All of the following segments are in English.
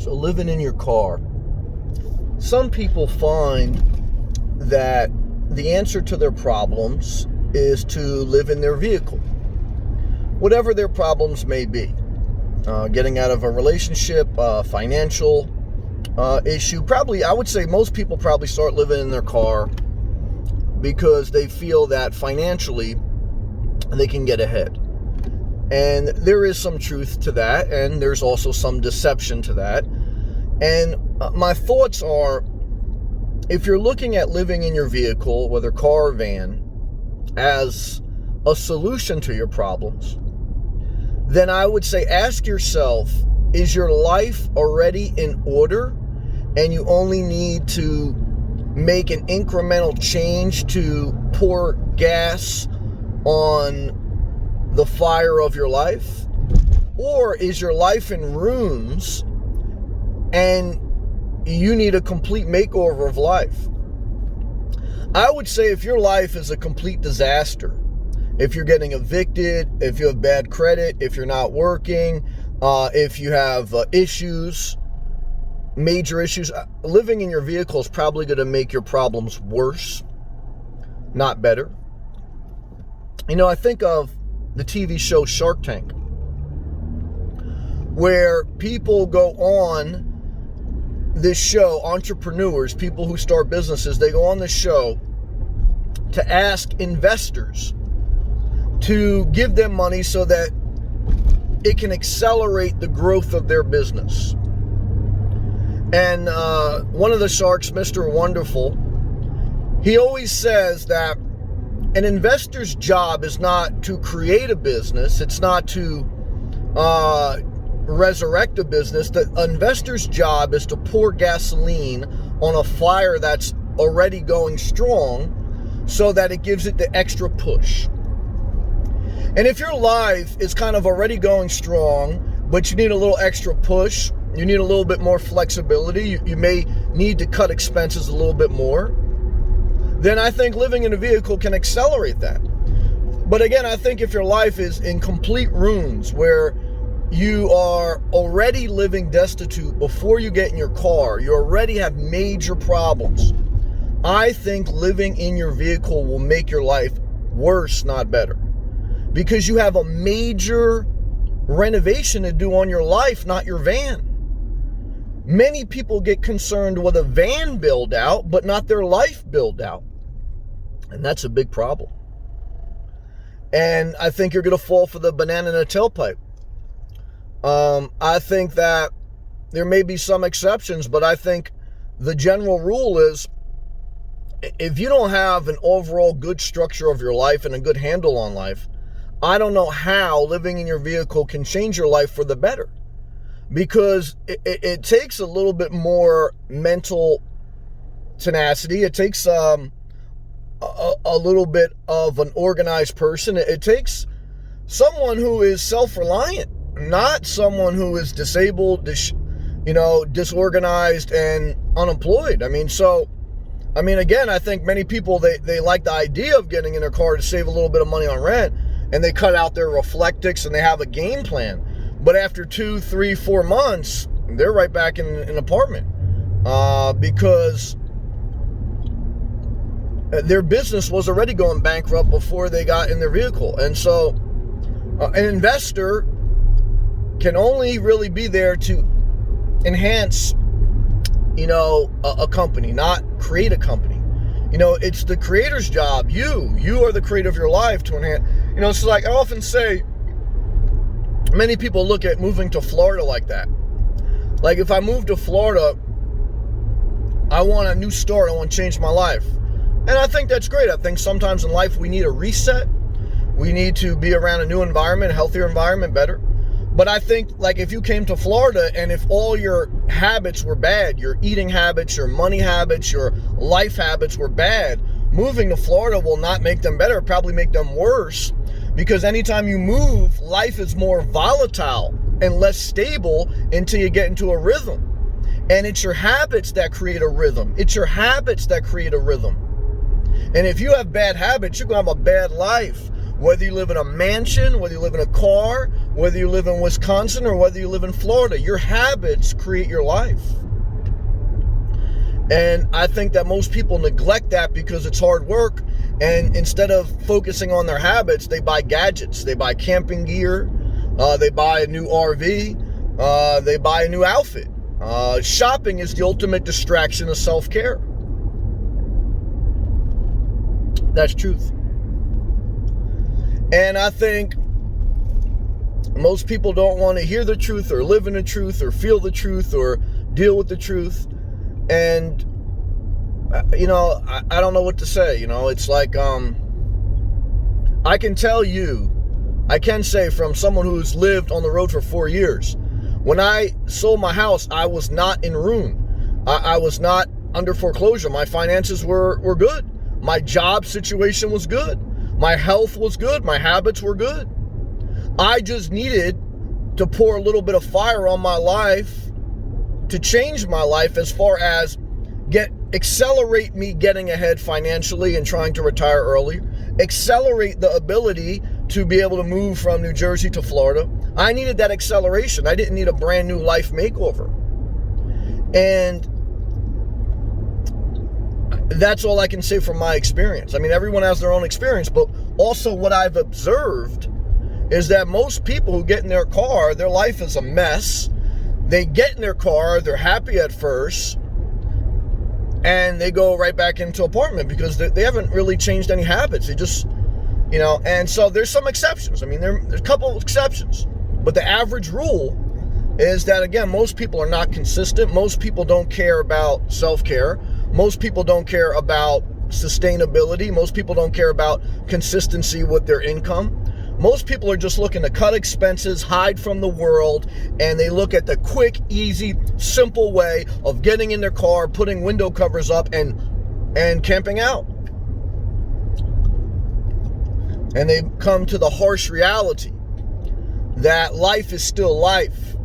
So living in your car. Some people find that the answer to their problems is to live in their vehicle. Whatever their problems may be. Getting out of a relationship, financial issue. Probably, I would say most people probably start living in their car because they feel that financially they can get ahead. And there is some truth to that, and there's also some deception to that. And my thoughts are, if you're looking at living in your vehicle, whether car or van, as a solution to your problems, then I would say ask yourself, is your life already in order and you only need to make an incremental change to pour gas on the fire of your life? Or is your life in ruins and you need a complete makeover of life? I would say if your life is a complete disaster, if you're getting evicted, if you have bad credit, if you're not working, if you have issues, major issues, living in your vehicle is probably going to make your problems worse, not better. You know, I think of the TV show Shark Tank, where people go on this show, entrepreneurs, people who start businesses, they go on this show to ask investors to give them money so that it can accelerate the growth of their business. And one of the sharks, Mr. Wonderful, he always says that an investor's job is not to create a business. It's not to resurrect a business. The investor's job is to pour gasoline on a fire that's already going strong so that it gives it the extra push. And if your life is kind of already going strong, but you need a little extra push, you need a little bit more flexibility, you may need to cut expenses a little bit more, then I think living in a vehicle can accelerate that. But again, I think if your life is in complete ruins, where you are already living destitute before you get in your car, you already have major problems, I think living in your vehicle will make your life worse, not better. Because you have a major renovation to do on your life, not your van. Many people get concerned with a van build out, but not their life build out. And that's a big problem. And I think you're going to fall for the banana in a tailpipe. I think that there may be some exceptions, but I think the general rule is if you don't have an overall good structure of your life and a good handle on life, I don't know how living in your vehicle can change your life for the better. Because it takes a little bit more mental tenacity. It takes a little bit of an organized person. It takes someone who is self-reliant, not someone who is disabled, disorganized and unemployed. Again, I think many people, they like the idea of getting in their car to save a little bit of money on rent, and they cut out their Reflectix and they have a game plan. But after 2, 3, 4 months, they're right back in an apartment because their business was already going bankrupt before they got in their vehicle. And so an investor can only really be there to enhance, a company, not create a company. It's the creator's job. You are the creator of your life to enhance. It's like I often say, many people look at moving to Florida like that. Like if I move to Florida, I want a new start. I want to change my life. And I think that's great. I think sometimes in life we need a reset. We need to be around a new environment, a healthier environment, better. But I think like if you came to Florida and if all your habits were bad, your eating habits, your money habits, your life habits were bad, moving to Florida will not make them better, probably make them worse. Because anytime you move, life is more volatile and less stable until you get into a rhythm. And it's your habits that create a rhythm. It's your habits that create a rhythm. And if you have bad habits, you're going to have a bad life. Whether you live in a mansion, whether you live in a car, whether you live in Wisconsin, or whether you live in Florida, your habits create your life. And I think that most people neglect that because it's hard work. And instead of focusing on their habits, they buy gadgets. They buy camping gear. They buy a new RV. They buy a new outfit. Shopping is the ultimate distraction of self-care. That's truth. And I think most people don't want to hear the truth or live in the truth or feel the truth or deal with the truth. And, you know, I don't know what to say. You know, it's like, I can tell you, I can say from someone who's lived on the road for 4 years, when I sold my house, I was not in ruin. I was not under foreclosure. My finances were good. My job situation was good. My health was good. My habits were good. I just needed to pour a little bit of fire on my life to change my life as far as accelerate me getting ahead financially and trying to retire early, accelerate the ability to be able to move from New Jersey to Florida. I needed that acceleration. I didn't need a brand new life makeover. And that's all I can say from my experience. I mean, everyone has their own experience, but also what I've observed is that most people who get in their car, their life is a mess. They get in their car, they're happy at first, and they go right back into apartment because they haven't really changed any habits. They just, you know, and so there's some exceptions. I mean, there's a couple of exceptions, but the average rule is that, again, most people are not consistent. Most people don't care about self-care. Most people don't care about sustainability. Most people don't care about consistency with their income. Most people are just looking to cut expenses, hide from the world, and they look at the quick, easy, simple way of getting in their car, putting window covers up, and camping out. And they come to the harsh reality that life is still life,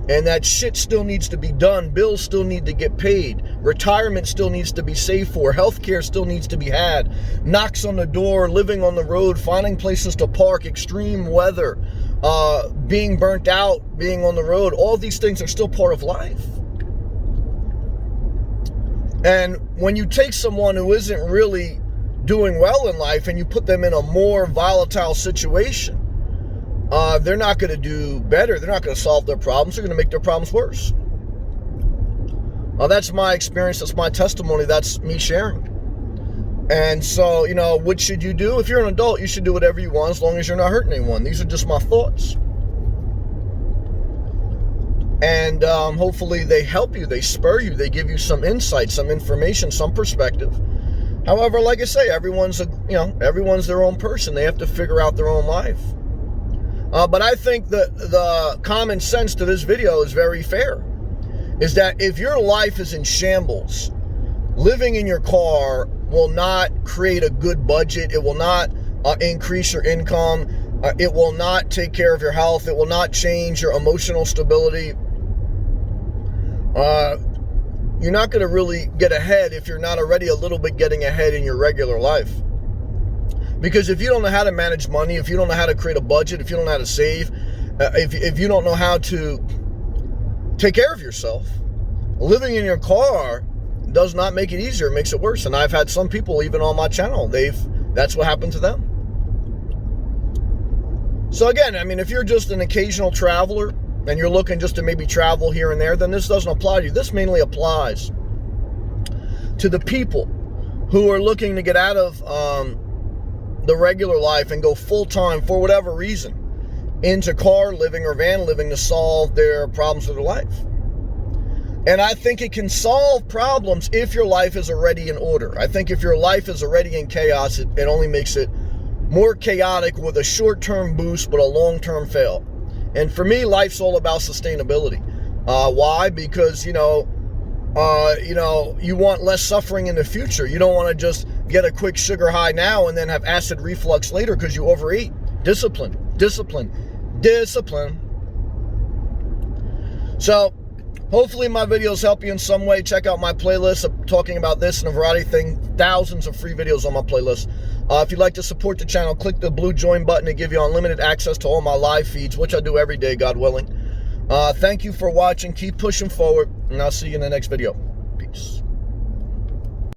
and that shit still needs to be done, bills still need to get paid, retirement still needs to be saved for, healthcare still needs to be had, knocks on the door, living on the road, finding places to park, extreme weather, being burnt out, being on the road. All these things are still part of life. And when you take someone who isn't really doing well in life and you put them in a more volatile situation, they're not going to do better. They're not going to solve their problems. They're going to make their problems worse. That's my experience. That's my testimony. That's me sharing. And so, you know, what should you do? If you're an adult, you should do whatever you want as long as you're not hurting anyone. These are just my thoughts. And hopefully they help you. They spur you. They give you some insight, some information, some perspective. However, like I say, everyone's their own person. They have to figure out their own life. But I think that the common sense to this video is very fair. Is that if your life is in shambles, living in your car will not create a good budget. It will not increase your income. It will not take care of your health. It will not change your emotional stability. You're not going to really get ahead if you're not already a little bit getting ahead in your regular life. Because if you don't know how to manage money, if you don't know how to create a budget, if you don't know how to save, if you don't know how to take care of yourself, living in your car does not make it easier. It makes it worse. And I've had some people, even on my channel, that's what happened to them. So again, I mean, if you're just an occasional traveler and you're looking just to maybe travel here and there, then this doesn't apply to you. This mainly applies to the people who are looking to get out of the regular life and go full-time for whatever reason into car living or van living to solve their problems with their life. And I think it can solve problems if your life is already in order. I think if your life is already in chaos, it only makes it more chaotic with a short-term boost but a long-term fail. And for me, life's all about sustainability. Why? Because, you want less suffering in the future. You don't want to just get a quick sugar high now and then have acid reflux later because you overeat. Discipline, discipline, discipline. So, hopefully my videos help you in some way. Check out my playlist of talking about this and a variety of things. Thousands of free videos on my playlist. If you'd like to support the channel, click the blue join button to give you unlimited access to all my live feeds, which I do every day, God willing. Thank you for watching. Keep pushing forward, and I'll see you in the next video. Peace.